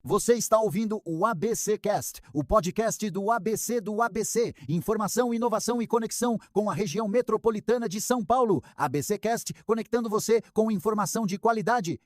Você está ouvindo o ABC Cast, o podcast do ABC do ABC. Informação, inovação e conexão com a região metropolitana de São Paulo. ABC Cast, conectando você com informação de qualidade.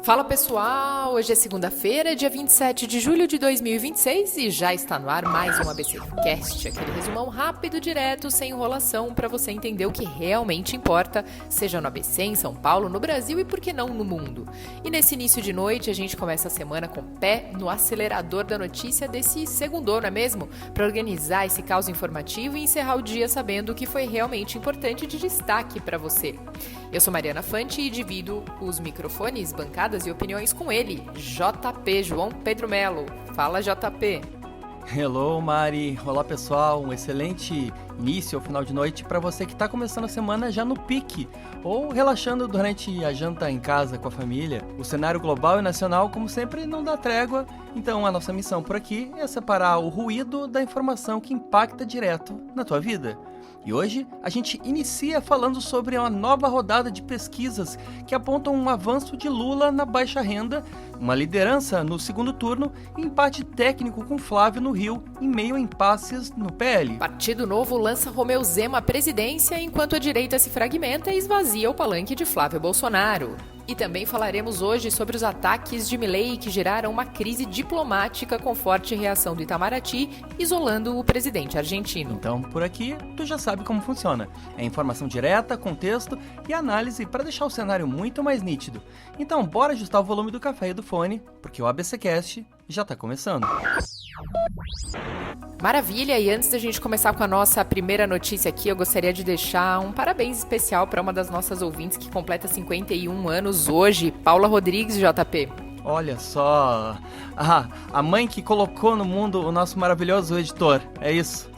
Fala pessoal, hoje é segunda-feira, dia 27 de julho de 2026 e já está no ar mais um ABC Cast, aquele resumão rápido, direto, sem enrolação, para você entender o que realmente importa, seja no ABC, em São Paulo, no Brasil e por que não no mundo. E nesse início de noite a gente começa a semana com o pé no acelerador da notícia desse segundou, não é mesmo? Para organizar esse caos informativo e encerrar o dia sabendo o que foi realmente importante de destaque para você. Eu sou Mariana Fante e divido os microfones, bancadas e opiniões com ele, JP, João Pedro Melo. Fala, JP. Hello, Mari. Olá, pessoal. Um excelente início ao final de noite para você que está começando a semana já no pique ou relaxando durante a janta em casa com a família. O cenário global e nacional, como sempre, não dá trégua, então a nossa missão por aqui é separar o ruído da informação que impacta direto na tua vida. E hoje a gente inicia falando sobre uma nova rodada de pesquisas que apontam um avanço de Lula na baixa renda, uma liderança no segundo turno e empate técnico com Flávio no Rio, em meio a impasses no PL. Partido Novo lança Romeu Zema à presidência, enquanto a direita se fragmenta e esvazia o palanque de Flávio Bolsonaro. E também falaremos hoje sobre os ataques de Milei que geraram uma crise diplomática com forte reação do Itamaraty, isolando o presidente argentino. Então, por aqui, tu já sabe como funciona. É informação direta, contexto e análise para deixar o cenário muito mais nítido. Então, bora ajustar o volume do café e do fone, porque o ABCcast já está começando. Maravilha, e antes da gente começar com a nossa primeira notícia aqui, eu gostaria de deixar um parabéns especial para uma das nossas ouvintes que completa 51 anos hoje, Paula Rodrigues, JP. Olha só, a mãe que colocou no mundo o nosso maravilhoso editor, é isso?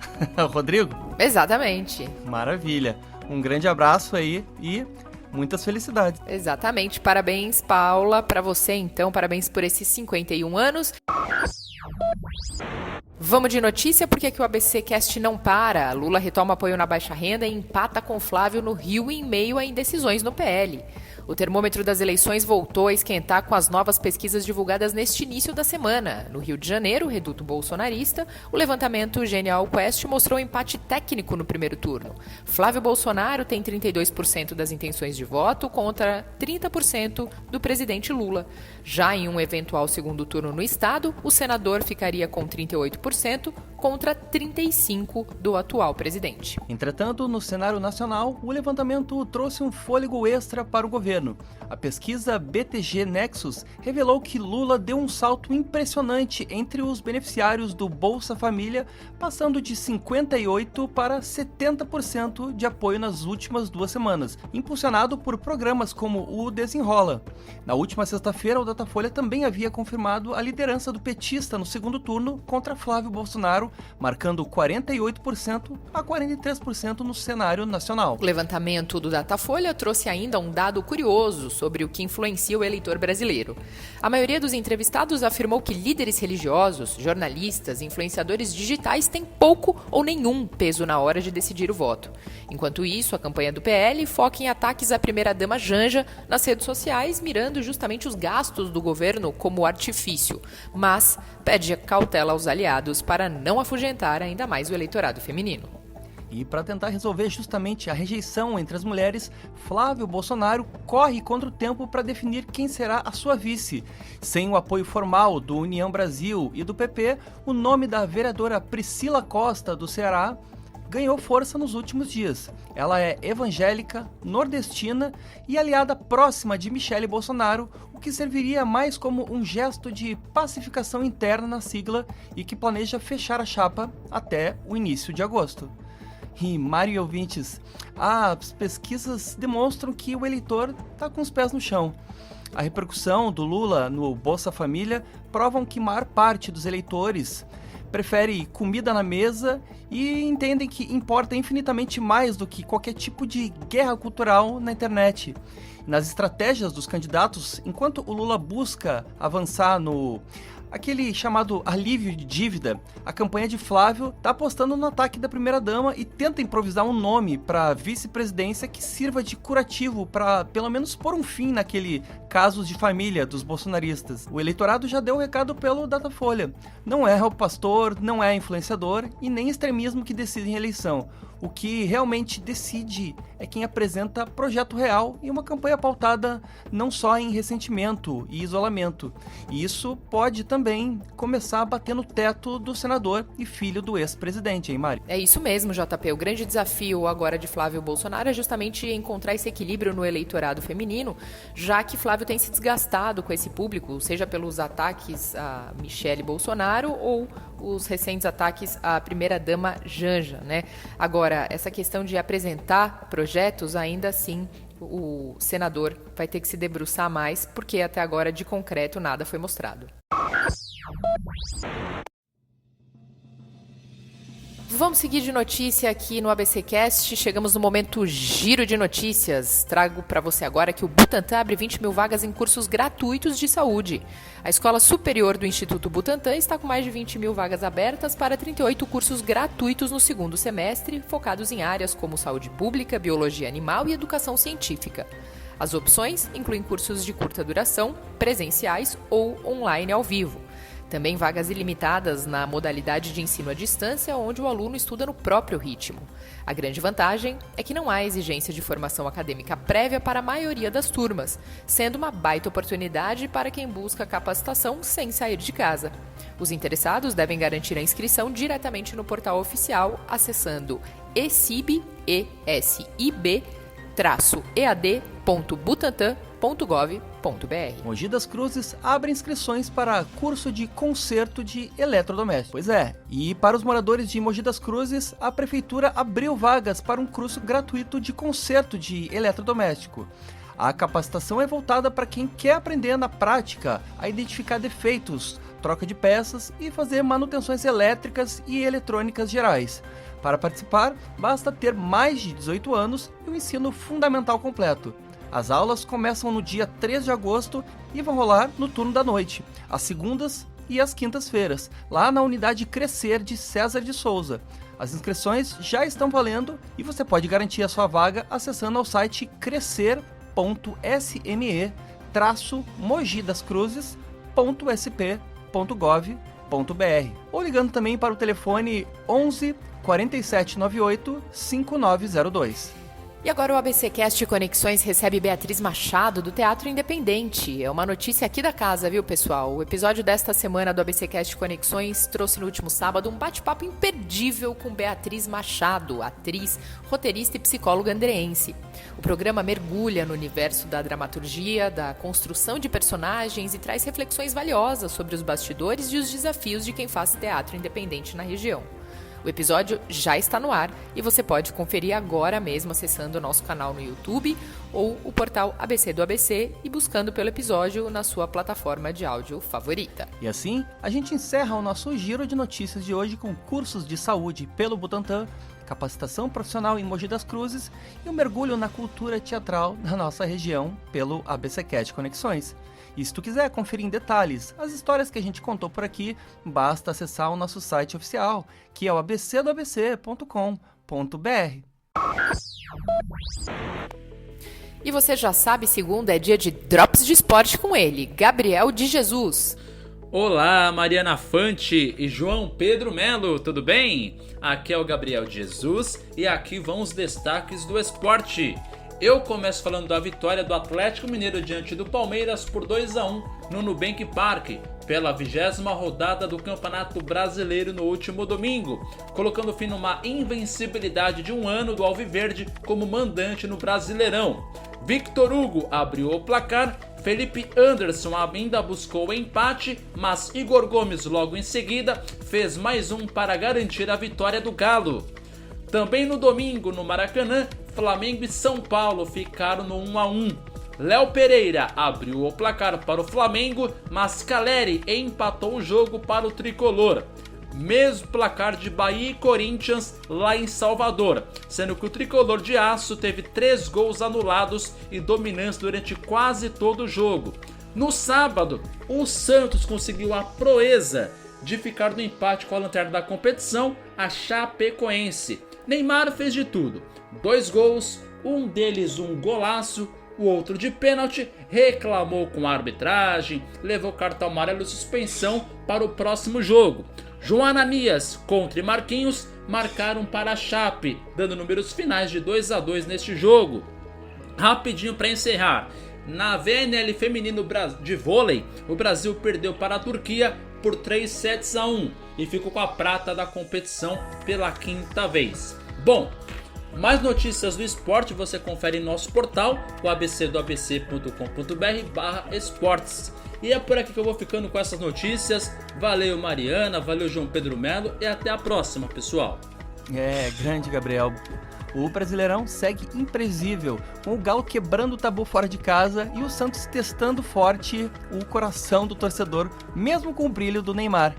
Rodrigo? Exatamente. Maravilha, um grande abraço aí e muitas felicidades. Exatamente, parabéns Paula, para você então, parabéns por esses 51 anos. Vamos de notícia, porque aqui o ABC Cast não para. Lula retoma apoio na baixa renda e empata com Flávio no Rio em meio a indecisões no PL. O termômetro das eleições voltou a esquentar com as novas pesquisas divulgadas neste início da semana. No Rio de Janeiro, o reduto bolsonarista, o levantamento Genial Quest mostrou um empate técnico no primeiro turno. Flávio Bolsonaro tem 32% das intenções de voto contra 30% do presidente Lula. Já em um eventual segundo turno no estado, o senador ficaria com 38% contra 35% do atual presidente. Entretanto, no cenário nacional, o levantamento trouxe um fôlego extra para o governo. A pesquisa BTG Nexus revelou que Lula deu um salto impressionante entre os beneficiários do Bolsa Família, passando de 58% para 70% de apoio nas últimas 2 semanas, impulsionado por programas como o Desenrola. Na última sexta-feira, o Datafolha também havia confirmado a liderança do petista no segundo turno contra Flávio Bolsonaro, marcando 48% a 43% no cenário nacional. O levantamento do Datafolha trouxe ainda um dado curioso sobre o que influencia o eleitor brasileiro. A maioria dos entrevistados afirmou que líderes religiosos, jornalistas e influenciadores digitais têm pouco ou nenhum peso na hora de decidir o voto. Enquanto isso, a campanha do PL foca em ataques à primeira-dama Janja nas redes sociais, mirando justamente os gastos do governo como artifício, mas pede cautela aos aliados para não afugentar ainda mais o eleitorado feminino. E para tentar resolver justamente a rejeição entre as mulheres, Flávio Bolsonaro corre contra o tempo para definir quem será a sua vice. Sem o apoio formal do União Brasil e do PP, o nome da vereadora Priscila Costa, do Ceará, ganhou força nos últimos dias. Ela é evangélica, nordestina e aliada próxima de Michele Bolsonaro, o que serviria mais como um gesto de pacificação interna na sigla e que planeja fechar a chapa até o início de agosto. E, Mário e ouvintes, as pesquisas demonstram que o eleitor está com os pés no chão. A repercussão do Lula no Bolsa Família provam que maior parte dos eleitores prefere comida na mesa e entendem que importa infinitamente mais do que qualquer tipo de guerra cultural na internet. Nas estratégias dos candidatos, enquanto o Lula busca avançar no aquele chamado alívio de dívida, a campanha de Flávio está apostando no ataque da primeira-dama e tenta improvisar um nome para a vice-presidência que sirva de curativo para, pelo menos, pôr um fim naquele casos de família dos bolsonaristas. O eleitorado já deu o recado pelo Datafolha. Não é o pastor, não é influenciador e nem extremismo que decide em eleição. O que realmente decide é quem apresenta projeto real e uma campanha pautada não só em ressentimento e isolamento. E isso pode também começar a bater no teto do senador e filho do ex-presidente, hein, Mari? É isso mesmo, JP. O grande desafio agora de Flávio Bolsonaro é justamente encontrar esse equilíbrio no eleitorado feminino, já que Flávio tem se desgastado com esse público, seja pelos ataques a Michele Bolsonaro ou os recentes ataques à primeira-dama Janja, né? Agora, essa questão de apresentar projetos, ainda assim, o senador vai ter que se debruçar mais, porque até agora, de concreto, nada foi mostrado. Vamos seguir de notícia aqui no ABCcast. Chegamos no momento giro de notícias. Trago para você agora que o Butantan abre 20 mil vagas em cursos gratuitos de saúde. A Escola Superior do Instituto Butantan está com mais de 20 mil vagas abertas para 38 cursos gratuitos no segundo semestre, focados em áreas como saúde pública, biologia animal e educação científica. As opções incluem cursos de curta duração, presenciais ou online ao vivo. Também vagas ilimitadas na modalidade de ensino à distância, onde o aluno estuda no próprio ritmo. A grande vantagem é que não há exigência de formação acadêmica prévia para a maioria das turmas, sendo uma baita oportunidade para quem busca capacitação sem sair de casa. Os interessados devem garantir a inscrição diretamente no portal oficial, acessando esib-ead.butantan.gov.br. Mogi das Cruzes abre inscrições para curso de conserto de eletrodoméstico. Pois é, e para os moradores de Mogi das Cruzes, a prefeitura abriu vagas para um curso gratuito de conserto de eletrodoméstico. A capacitação é voltada para quem quer aprender na prática a identificar defeitos, troca de peças e fazer manutenções elétricas e eletrônicas gerais. Para participar, basta ter mais de 18 anos e o ensino fundamental completo. As aulas começam no dia 3 de agosto e vão rolar no turno da noite, às segundas e às quintas-feiras, lá na unidade Crescer de César de Souza. As inscrições já estão valendo e você pode garantir a sua vaga acessando ao site crescer.sme-mogidascruzes.sp.gov.br ou ligando também para o telefone 11 4798 5902. E agora o ABCcast Conexões recebe Beatriz Machado, do Teatro Independente. É uma notícia aqui da casa, viu, pessoal? O episódio desta semana do ABCcast Conexões trouxe no último sábado um bate-papo imperdível com Beatriz Machado, atriz, roteirista e psicóloga andreense. O programa mergulha no universo da dramaturgia, da construção de personagens e traz reflexões valiosas sobre os bastidores e os desafios de quem faz teatro independente na região. O episódio já está no ar e você pode conferir agora mesmo acessando o nosso canal no YouTube ou o portal ABC do ABC e buscando pelo episódio na sua plataforma de áudio favorita. E assim, a gente encerra o nosso giro de notícias de hoje com cursos de saúde pelo Butantan, capacitação profissional em Mogi das Cruzes e um mergulho na cultura teatral da nossa região pelo ABCcast Conexões. E se tu quiser conferir em detalhes as histórias que a gente contou por aqui, basta acessar o nosso site oficial, que é o abcdoabc.com.br. E você já sabe, segunda é dia de Drops de Esporte com ele, Gabriel de Jesus. Olá, Mariana Fante e João Pedro Melo, tudo bem? Aqui é o Gabriel de Jesus e aqui vão os destaques do esporte. Eu começo falando da vitória do Atlético Mineiro diante do Palmeiras por 2-1 no Nubank Park, pela 20ª rodada do Campeonato Brasileiro no último domingo, colocando fim numa invencibilidade de um ano do Alviverde como mandante no Brasileirão. Victor Hugo abriu o placar, Felipe Anderson ainda buscou o empate, mas Igor Gomes logo em seguida fez mais um para garantir a vitória do Galo. Também no domingo, no Maracanã, Flamengo e São Paulo ficaram no 1-1. Léo Pereira abriu o placar para o Flamengo, mas Caleri empatou o jogo para o tricolor. Mesmo placar de Bahia e Corinthians lá em Salvador, sendo que o tricolor de aço teve 3 gols anulados e dominância durante quase todo o jogo. No sábado, o Santos conseguiu a proeza de ficar no empate com a lanterna da competição, a Chapecoense. Neymar fez de tudo, 2 gols, um deles um golaço, o outro de pênalti, reclamou com a arbitragem, levou cartão amarelo e suspensão para o próximo jogo. João Ananias contra Marquinhos marcaram para a Chape, dando números finais de 2-2 neste jogo. Rapidinho para encerrar, na VNL feminino de vôlei, o Brasil perdeu para a Turquia por 3-1 e ficou com a prata da competição pela 5ª vez. Bom, mais notícias do esporte você confere em nosso portal, o abcdoabc.com.br/esportes. E é por aqui que eu vou ficando com essas notícias. Valeu Mariana, valeu João Pedro Melo e até a próxima, pessoal. Grande Gabriel. O Brasileirão segue imprevisível, com o Galo quebrando o tabu fora de casa e o Santos testando forte o coração do torcedor, mesmo com o brilho do Neymar.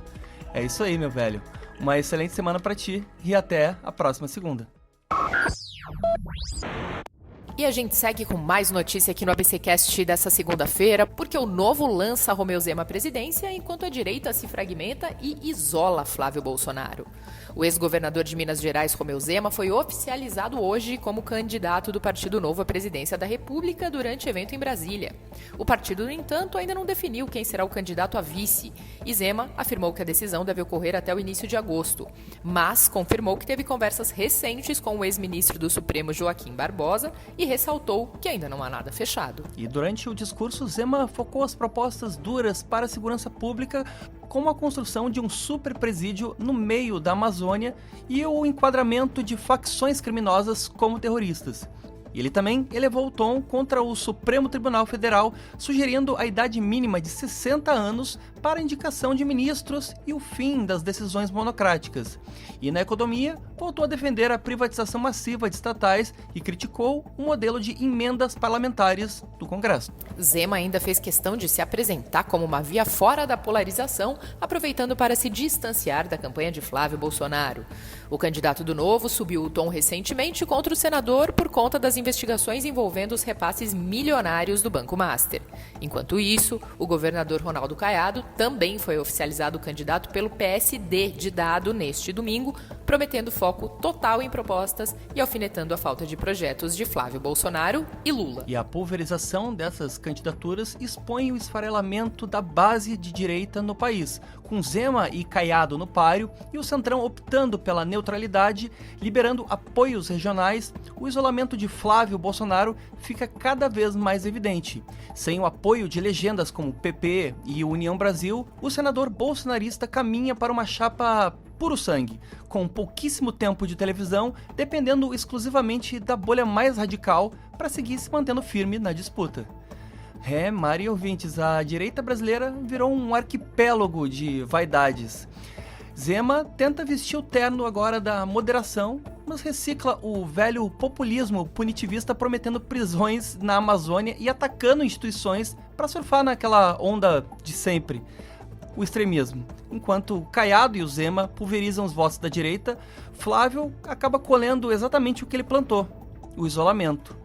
É isso aí, meu velho. Uma excelente semana pra ti e até a próxima segunda. E a gente segue com mais notícia aqui no ABCcast dessa segunda-feira, porque o Novo lança Romeu Zema à presidência, enquanto a direita se fragmenta e isola Flávio Bolsonaro. O ex-governador de Minas Gerais, Romeu Zema, foi oficializado hoje como candidato do Partido Novo à presidência da República durante evento em Brasília. O partido, no entanto, ainda não definiu quem será o candidato a vice, e Zema afirmou que a decisão deve ocorrer até o início de agosto, mas confirmou que teve conversas recentes com o ex-ministro do Supremo, Joaquim Barbosa, e ressaltou que ainda não há nada fechado. E durante o discurso, Zema focou as propostas duras para a segurança pública, como a construção de um super presídio no meio da Amazônia e o enquadramento de facções criminosas como terroristas. E ele também elevou o tom contra o Supremo Tribunal Federal, sugerindo a idade mínima de 60 anos para a indicação de ministros e o fim das decisões monocráticas. E na economia, voltou a defender a privatização massiva de estatais e criticou o modelo de emendas parlamentares do Congresso. Zema ainda fez questão de se apresentar como uma via fora da polarização, aproveitando para se distanciar da campanha de Flávio Bolsonaro. O candidato do Novo subiu o tom recentemente contra o senador por conta das investigações envolvendo os repasses milionários do Banco Master. Enquanto isso, o governador Ronaldo Caiado também foi oficializado candidato pelo PSD de Dado neste domingo, prometendo foco total em propostas e alfinetando a falta de projetos de Flávio Bolsonaro e Lula. E a pulverização dessas candidaturas expõe o esfarelamento da base de direita no país, com Zema e Caiado no páreo e o Centrão optando pela neutralidade, liberando apoios regionais. O isolamento de Flávio Bolsonaro fica cada vez mais evidente. Sem o apoio de legendas como PP e União Brasil, o senador bolsonarista caminha para uma chapa puro sangue, com pouquíssimo tempo de televisão, dependendo exclusivamente da bolha mais radical para seguir se mantendo firme na disputa. Mari e ouvintes, a direita brasileira virou um arquipélago de vaidades. Zema tenta vestir o terno agora da moderação, mas recicla o velho populismo punitivista prometendo prisões na Amazônia e atacando instituições para surfar naquela onda de sempre, o extremismo. Enquanto Caiado e o Zema pulverizam os votos da direita, Flávio acaba colhendo exatamente o que ele plantou, o isolamento.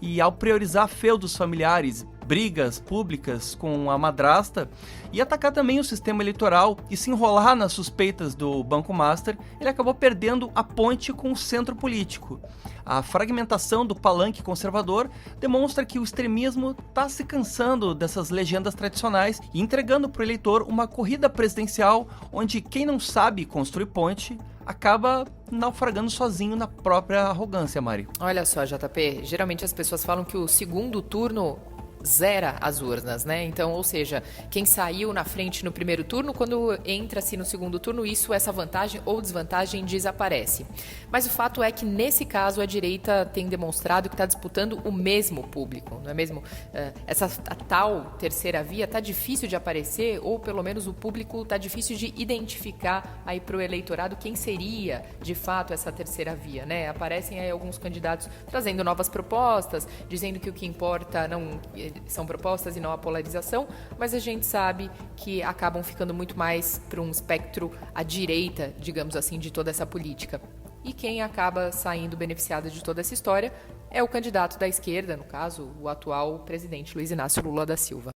E ao priorizar feudos familiares, brigas públicas com a madrasta e atacar também o sistema eleitoral e se enrolar nas suspeitas do Banco Master, ele acabou perdendo a ponte com o centro político. A fragmentação do palanque conservador demonstra que o extremismo está se cansando dessas legendas tradicionais e entregando para o eleitor uma corrida presidencial onde quem não sabe construir ponte acaba naufragando sozinho na própria arrogância, Mari. Olha só, JP, geralmente as pessoas falam que o segundo turno zera as urnas, né? Então, ou seja, quem saiu na frente no primeiro turno, quando entra-se no segundo turno, essa vantagem ou desvantagem desaparece. Mas o fato é que, nesse caso, a direita tem demonstrado que está disputando o mesmo público, não é mesmo? A tal terceira via está difícil de aparecer, ou pelo menos o público está difícil de identificar aí para o eleitorado quem seria, de fato, essa terceira via, né? Aparecem aí alguns candidatos trazendo novas propostas, dizendo que o que importa não são propostas e não a polarização, mas a gente sabe que acabam ficando muito mais para um espectro à direita, digamos assim, de toda essa política. E quem acaba saindo beneficiado de toda essa história é o candidato da esquerda, no caso, o atual presidente Luiz Inácio Lula da Silva.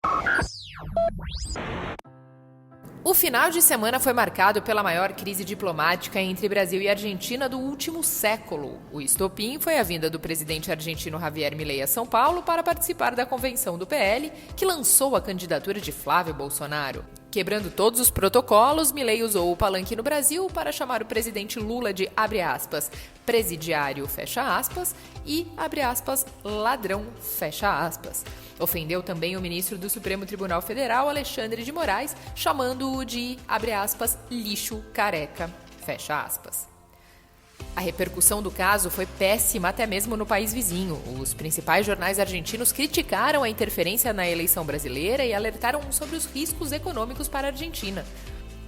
O final de semana foi marcado pela maior crise diplomática entre Brasil e Argentina do último século. O estopim foi a vinda do presidente argentino Javier Milei a São Paulo para participar da convenção do PL, que lançou a candidatura de Flávio Bolsonaro. Quebrando todos os protocolos, Milei usou o palanque no Brasil para chamar o presidente Lula de, abre aspas, presidiário, fecha aspas, e, abre aspas, ladrão, fecha aspas. Ofendeu também o ministro do Supremo Tribunal Federal, Alexandre de Moraes, chamando-o de, abre aspas, lixo careca, fecha aspas. A repercussão do caso foi péssima até mesmo no país vizinho. Os principais jornais argentinos criticaram a interferência na eleição brasileira e alertaram sobre os riscos econômicos para a Argentina.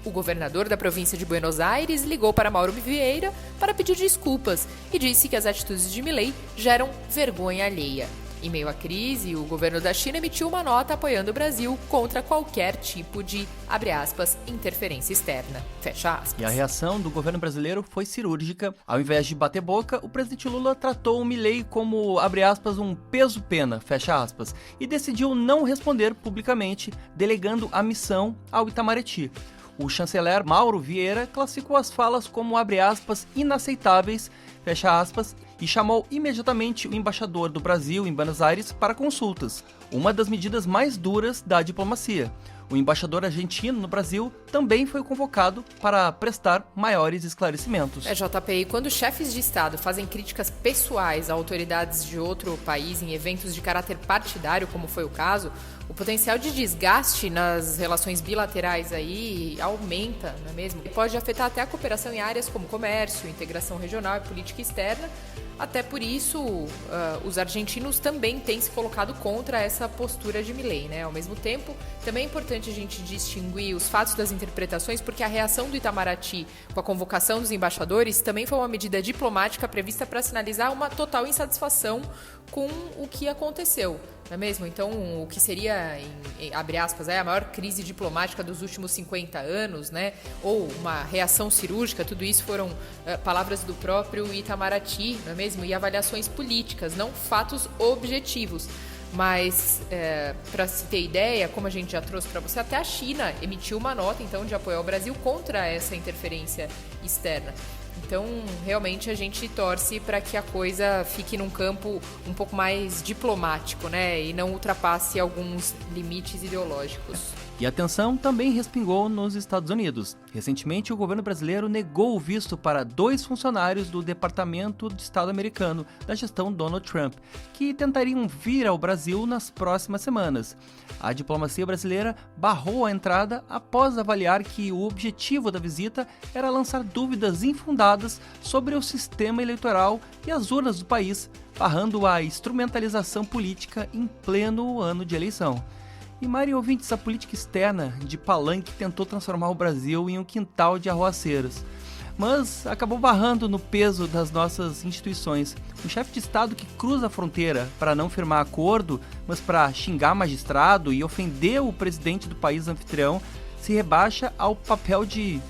O governador da província de Buenos Aires ligou para Mauro Vieira para pedir desculpas e disse que as atitudes de Milei geram vergonha alheia. Em meio à crise, o governo da China emitiu uma nota apoiando o Brasil contra qualquer tipo de, abre aspas, interferência externa, fecha aspas. E a reação do governo brasileiro foi cirúrgica. Ao invés de bater boca, o presidente Lula tratou o Milei como, abre aspas, um peso-pena, fecha aspas, e decidiu não responder publicamente, delegando a missão ao Itamaraty. O chanceler Mauro Vieira classificou as falas como, abre aspas, inaceitáveis, fecha aspas, e chamou imediatamente o embaixador do Brasil em Buenos Aires para consultas, uma das medidas mais duras da diplomacia. O embaixador argentino no Brasil também foi convocado para prestar maiores esclarecimentos. JP, e quando chefes de Estado fazem críticas pessoais a autoridades de outro país em eventos de caráter partidário, como foi o caso, o potencial de desgaste nas relações bilaterais aí aumenta, não é mesmo? E pode afetar até a cooperação em áreas como comércio, integração regional e política externa. Até por isso, os argentinos também têm se colocado contra essa postura de Milei, né? Ao mesmo tempo, também é importante a gente distinguir os fatos das interpretações, porque a reação do Itamaraty com a convocação dos embaixadores também foi uma medida diplomática prevista para sinalizar uma total insatisfação com o que aconteceu, não é mesmo? Então, o que seria, abre aspas, a maior crise diplomática dos últimos 50 anos, né? Ou uma reação cirúrgica, tudo isso foram palavras do próprio Itamaraty, não é mesmo? E avaliações políticas, não fatos objetivos. Mas, para se ter ideia, como a gente já trouxe para você, até a China emitiu uma nota, então, de apoio ao Brasil contra essa interferência externa. Então, realmente, a gente torce para que a coisa fique num campo um pouco mais diplomático, né? E não ultrapasse alguns limites ideológicos. E a tensão também respingou nos Estados Unidos. Recentemente, o governo brasileiro negou o visto para 2 funcionários do Departamento de Estado americano da gestão Donald Trump, que tentariam vir ao Brasil nas próximas semanas. A diplomacia brasileira barrou a entrada após avaliar que o objetivo da visita era lançar dúvidas infundadas sobre o sistema eleitoral e as urnas do país, barrando a instrumentalização política em pleno ano de eleição. E, Mari, ouvintes, a política externa de palanque tentou transformar o Brasil em um quintal de arruaceiras, mas acabou barrando no peso das nossas instituições. Um chefe de Estado que cruza a fronteira para não firmar acordo, mas para xingar magistrado e ofender o presidente do país anfitrião, se rebaixa ao papel de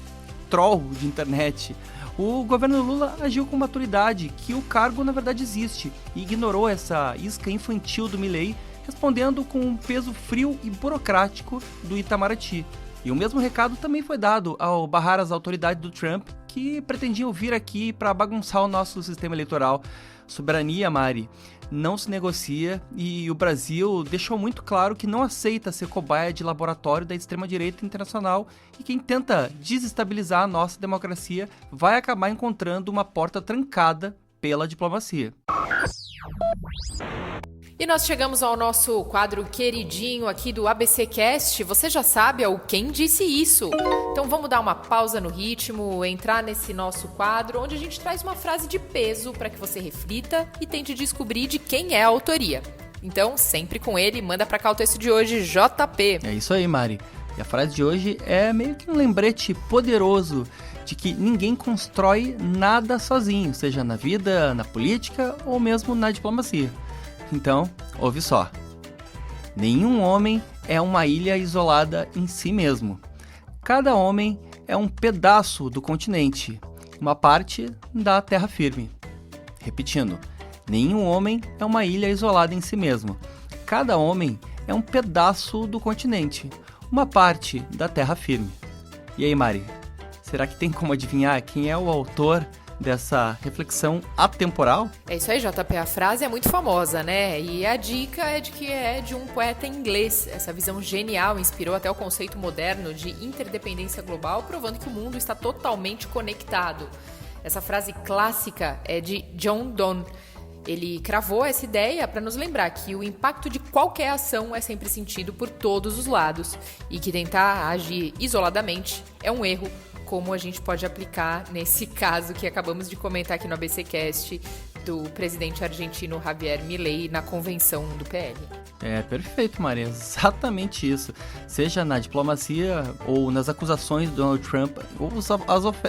troll de internet. O governo Lula agiu com maturidade, que o cargo na verdade existe, e ignorou essa isca infantil do Milei, respondendo com um peso frio e burocrático do Itamaraty. E o mesmo recado também foi dado ao barrar as autoridades do Trump, que pretendiam vir aqui para bagunçar o nosso sistema eleitoral. Soberania, Mari, não se negocia, e o Brasil deixou muito claro que não aceita ser cobaia de laboratório da extrema-direita internacional, e quem tenta desestabilizar a nossa democracia vai acabar encontrando uma porta trancada pela diplomacia. E nós chegamos ao nosso quadro queridinho aqui do ABC Cast. Você já sabe o quem disse isso. Então vamos dar uma pausa no ritmo, entrar nesse nosso quadro, onde a gente traz uma frase de peso para que você reflita e tente descobrir de quem é a autoria. Então, sempre com ele, manda pra cá o texto de hoje, JP. É isso aí, Mari. E a frase de hoje é meio que um lembrete poderoso de que ninguém constrói nada sozinho, seja na vida, na política ou mesmo na diplomacia. Então, ouve só. Nenhum homem é uma ilha isolada em si mesmo. Cada homem é um pedaço do continente, uma parte da terra firme. Repetindo, nenhum homem é uma ilha isolada em si mesmo. Cada homem é um pedaço do continente, uma parte da terra firme. E aí, Mari, será que tem como adivinhar quem é o autor dessa reflexão atemporal? É isso aí, JP. A frase é muito famosa, né? E a dica é de que é de um poeta inglês. Essa visão genial inspirou até o conceito moderno de interdependência global, provando que o mundo está totalmente conectado. Essa frase clássica é de John Donne. Ele cravou essa ideia para nos lembrar que o impacto de qualquer ação é sempre sentido por todos os lados e que tentar agir isoladamente é um erro, como a gente pode aplicar nesse caso que acabamos de comentar aqui no ABCcast do presidente argentino Javier Milei na convenção do PL. É, perfeito, Maria, exatamente isso. Seja na diplomacia ou nas acusações do Donald Trump, ou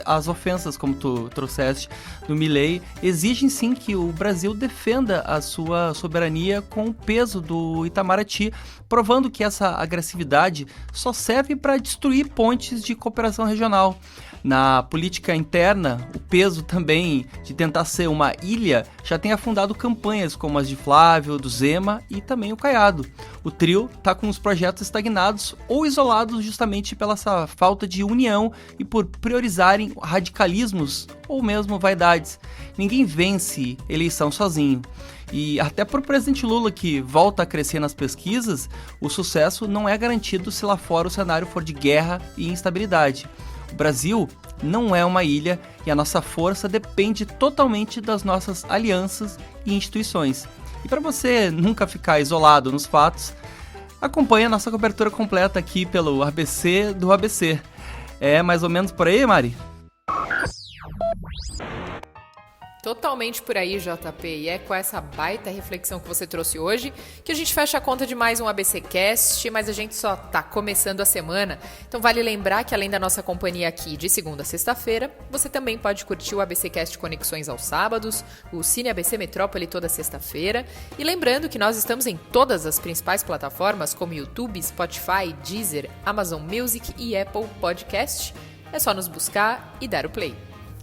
as ofensas, como tu trouxeste, do Milei, exigem sim que o Brasil defenda a sua soberania com o peso do Itamaraty, provando que essa agressividade só serve para destruir pontes de cooperação regional. Na política interna, o peso também de tentar ser uma ilha já tem afundado campanhas como as de Flávio, do Zema e também o Caiado. O trio está com os projetos estagnados ou isolados justamente pela essa falta de união e por priorizarem radicalismos ou mesmo vaidades. Ninguém vence eleição sozinho. E até por presidente Lula, que volta a crescer nas pesquisas, o sucesso não é garantido se lá fora o cenário for de guerra e instabilidade. O Brasil não é uma ilha e a nossa força depende totalmente das nossas alianças e instituições. E para você nunca ficar isolado nos fatos, acompanhe a nossa cobertura completa aqui pelo ABC do ABC. É mais ou menos por aí, Mari? Totalmente por aí, JP. E é com essa baita reflexão que você trouxe hoje que a gente fecha a conta de mais um ABCcast, mas a gente só tá começando a semana. Então vale lembrar que além da nossa companhia aqui de segunda a sexta-feira, você também pode curtir o ABCcast Conexões aos sábados, o Cine ABC Metrópole toda sexta-feira. E lembrando que nós estamos em todas as principais plataformas como YouTube, Spotify, Deezer, Amazon Music e Apple Podcast. É só nos buscar e dar o play.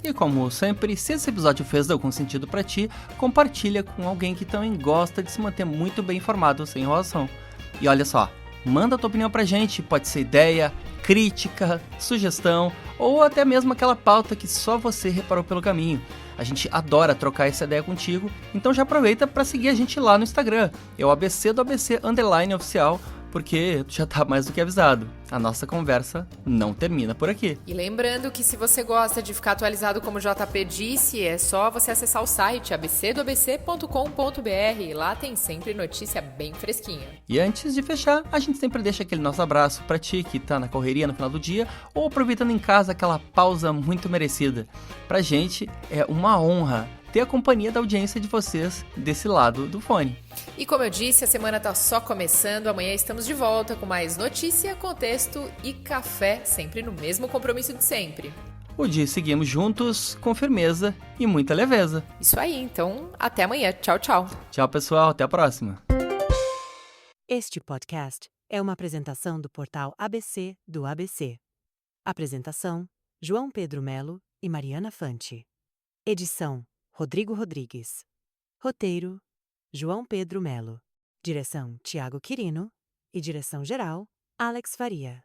E como sempre, se esse episódio fez algum sentido pra ti, compartilha com alguém que também gosta de se manter muito bem informado sem enrolação. E olha só, manda a tua opinião pra gente, pode ser ideia, crítica, sugestão ou até mesmo aquela pauta que só você reparou pelo caminho. A gente adora trocar essa ideia contigo, então já aproveita para seguir a gente lá no Instagram. É o ABC do ABC _oficial, porque tu já tá mais do que avisado. A nossa conversa não termina por aqui. E lembrando que se você gosta de ficar atualizado como o JP disse, é só você acessar o site abcdoabc.com.br. Lá tem sempre notícia bem fresquinha. E antes de fechar, a gente sempre deixa aquele nosso abraço pra ti que tá na correria no final do dia ou aproveitando em casa aquela pausa muito merecida. Pra gente é uma honra ter a companhia da audiência de vocês desse lado do fone. E como eu disse, a semana tá só começando, amanhã estamos de volta com mais notícia, contexto e café, sempre no mesmo compromisso de sempre. O dia seguimos juntos, com firmeza e muita leveza. Isso aí, então até amanhã. Tchau, tchau. Tchau, pessoal, até a próxima. Este podcast é uma apresentação do portal ABC do ABC. Apresentação: João Pedro Melo e Mariana Fante. Edição: Rodrigo Rodrigues. Roteiro: João Pedro Melo. Direção: Tiago Quirino. E direção-geral: Alex Faria.